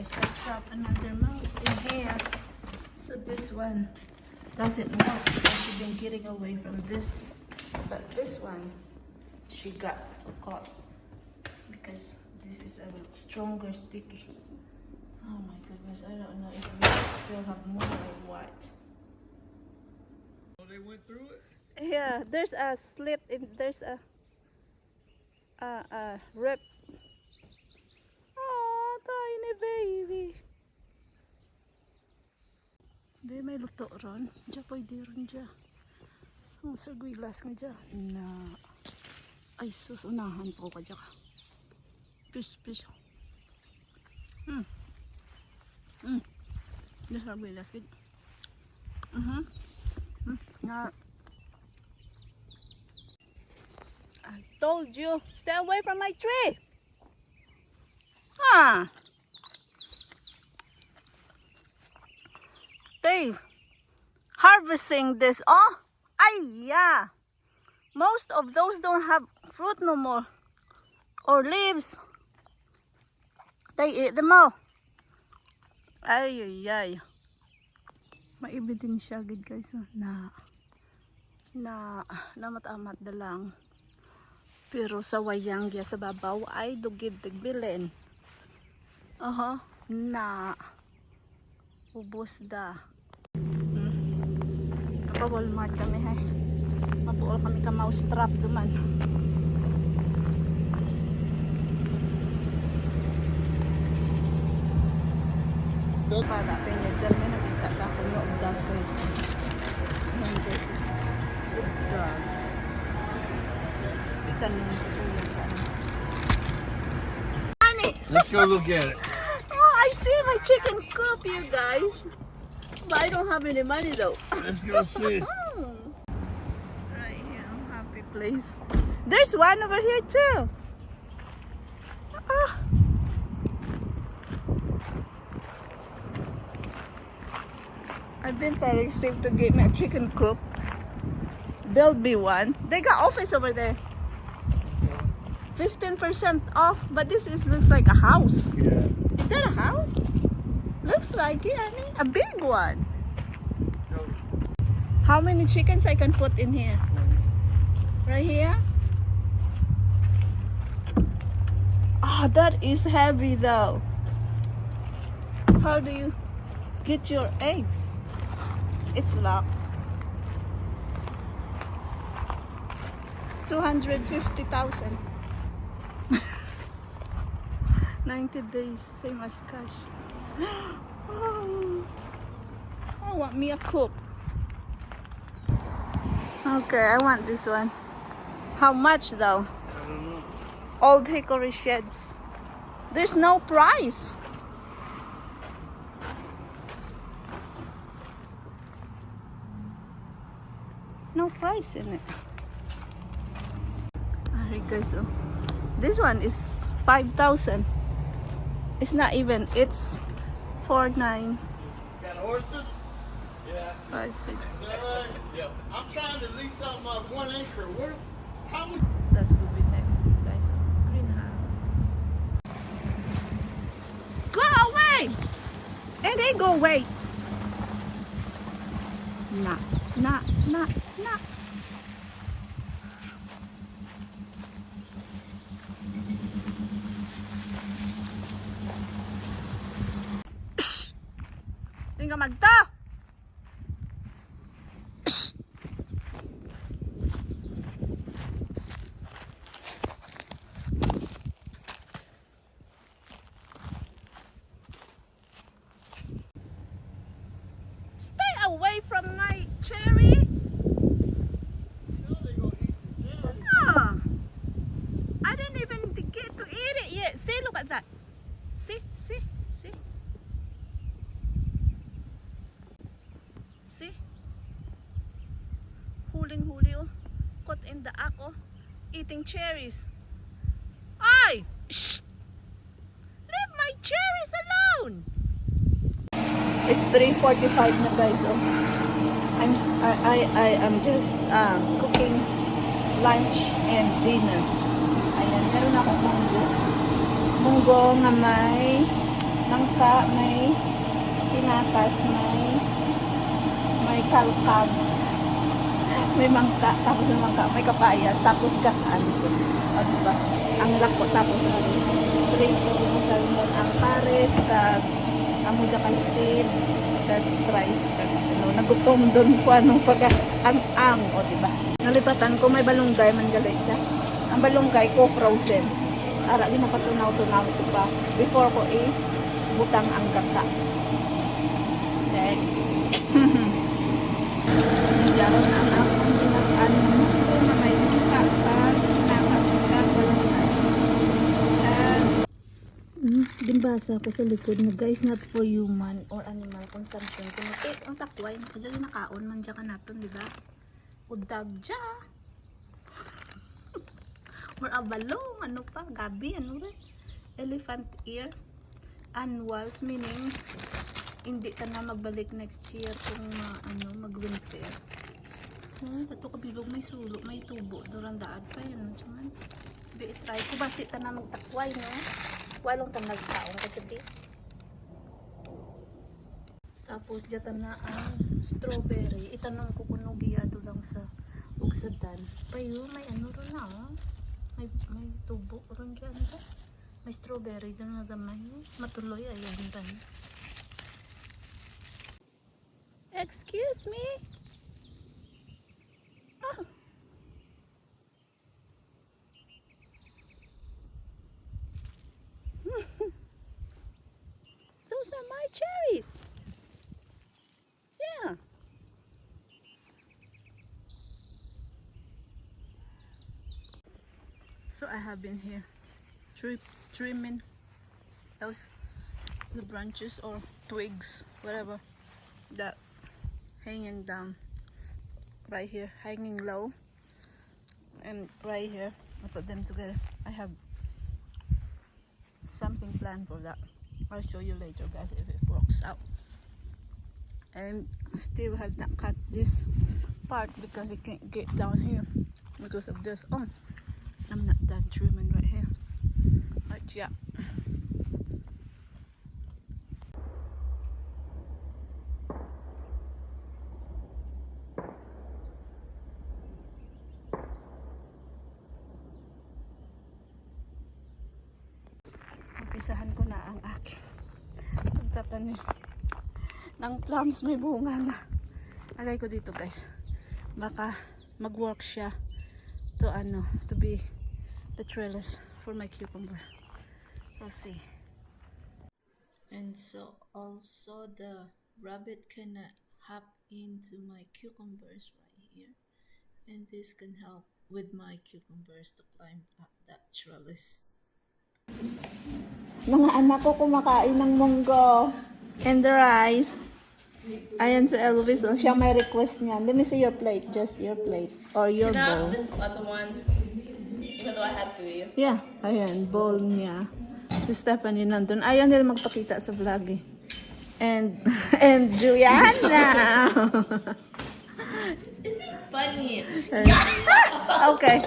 guys, I trapped another mouse in here. So this one doesn't work because she's been getting away from this. But this one, she got caught because this is a stronger sticky. Oh my goodness, I don't know if we still have more or what. Oh, they went through it? Yeah, there's a slit in, there's a rip. Oh, tiny baby. Di may luto ron. Diya pwede ron diya. Ang sarguilas nga diya. Na. Ay sus, unahan po ka diya ka. Fish, fish. Diya sarguilas ka. Na. I told you, stay away from my tree. Huh? They harvesting this. Oh, ay yeah. Most of those don't have fruit no more or leaves. They eat them all. Ay ay ay. Maibidin siya gid guys na matamat da lang. Pero sa wayang giya sa babaw ay dugid tigbilin. Na ubos da. Naka-Walmart kami hay. Mabuol kami ka mouse trap duman. Para sa inyo dyan may nakita ka kung yung dog guys. Ayan guys. Good dog. Itanong ko po yan sa ano. Let's go look at it. Oh, I see my chicken coop, you guys. But I don't have any money though. Let's go see. Right here, happy place. There's one over here too. I've been telling Steve to get me a chicken coop. Build me one. They got office over there. 15% off, but this looks like a house. Yeah. Is that a house? Looks like it, I mean, a big one. How many chickens I can put in here? Right here? Oh, that is heavy though. How do you get your eggs? It's locked. 250,000. 90 days, same as cash. Oh, I want me a coop. Okay, I want this one. How much though? I don't know. Old Hickory Sheds. There's no price. No price in it. Alright guys, oh. This one is 5,000. It's not even, it's 4,900. Got horses? Yeah. 5, 6. Is that right? Yeah. I'm trying to lease out my 1 acre. How would... That's gonna be next week, guys. Greenhouse. Go away! And they go wait. Nah. Shh! Tingka magta! Shh! Stay away from my cherry. They gonna eat the cherry. Ah, I didn't even get to eat it yet. See, look at that. See. See? Huling-huli oh. Caught in the act oh. Eating cherries. Ay! Shh! Leave my cherries alone! It's 3:45 na guys oh. I am just cooking lunch and dinner. Ayan, meron akong munggo. Munggo nga may nangka, may tinatas, may kalkab, may mangka, tapos may mangka, may kapayas, tapos gahan. O, diba? Ang lako, tapos prito, salmon, ang pares, kag amuda kay steak, kag rice, kag ano, nagutom doon ko anong pag-ang, o diba? Nalipatan ko, may balunggay, man galit siya. Ang balunggay ko, frozen. Ara, di mapatunaw-tunaw ito pa. Before ko butang ang gata. Okay. Diyan na ang ano na may kakal, nakaskan, balunggay. Dimbasa ko sa likod na guys, not for human or animal consumption. Kung ang takway, kasi nakaon man dyan ka natin, di ba? Udag dyan. Or abalong, ano pa, gabi, ano rin. Elephant ear. Annuals, meaning, hindi ka na magbalik next year kung mag-winter. Ito kabilog, may sulo, may tubo, durang daad pa yan. Try ko, basi ka na magtakway, no? Walong ka nagkaong kasabi. Tapos, dyan na ang strawberry. Itanong ko kung giyado lang sa ugsadan. Payo, may ano rin na, oh. May tubo rin dyan. May strawberry dyan na gamay. Matuloy, ayan rin. Excuse me? Oh. Those are my cherries. Yeah. So I have been here trimming the branches or twigs, whatever, that hanging down right here, hanging low, and right here I put them together. I have something planned for that. I'll show you later, guys, if it works out. And still have not cut this part because it can't get down here because of this. Oh, I'm not done trimming right here. But yeah. Umpisahan ko na ang aking pagtatanim ng plums, may bunga na. Lagay ko dito, guys. Baka mag-work siya to be the trellis for my cucumber. We'll see. And so also the rabbit can hop into my cucumbers right here, and this can help with my cucumbers to climb up that trellis. Mga anak ko kumakain ng munggo and the rice. Ayan si Elvis, oh, siya may request niya. Let me see your plate, just your plate or your bowl. This other one, even though I had three. Yeah, ayan, bowl niya. Si Stephanie nandun. Ayaw nila magpakita sa vlog eh. And Juliana. Is it funny? Okay.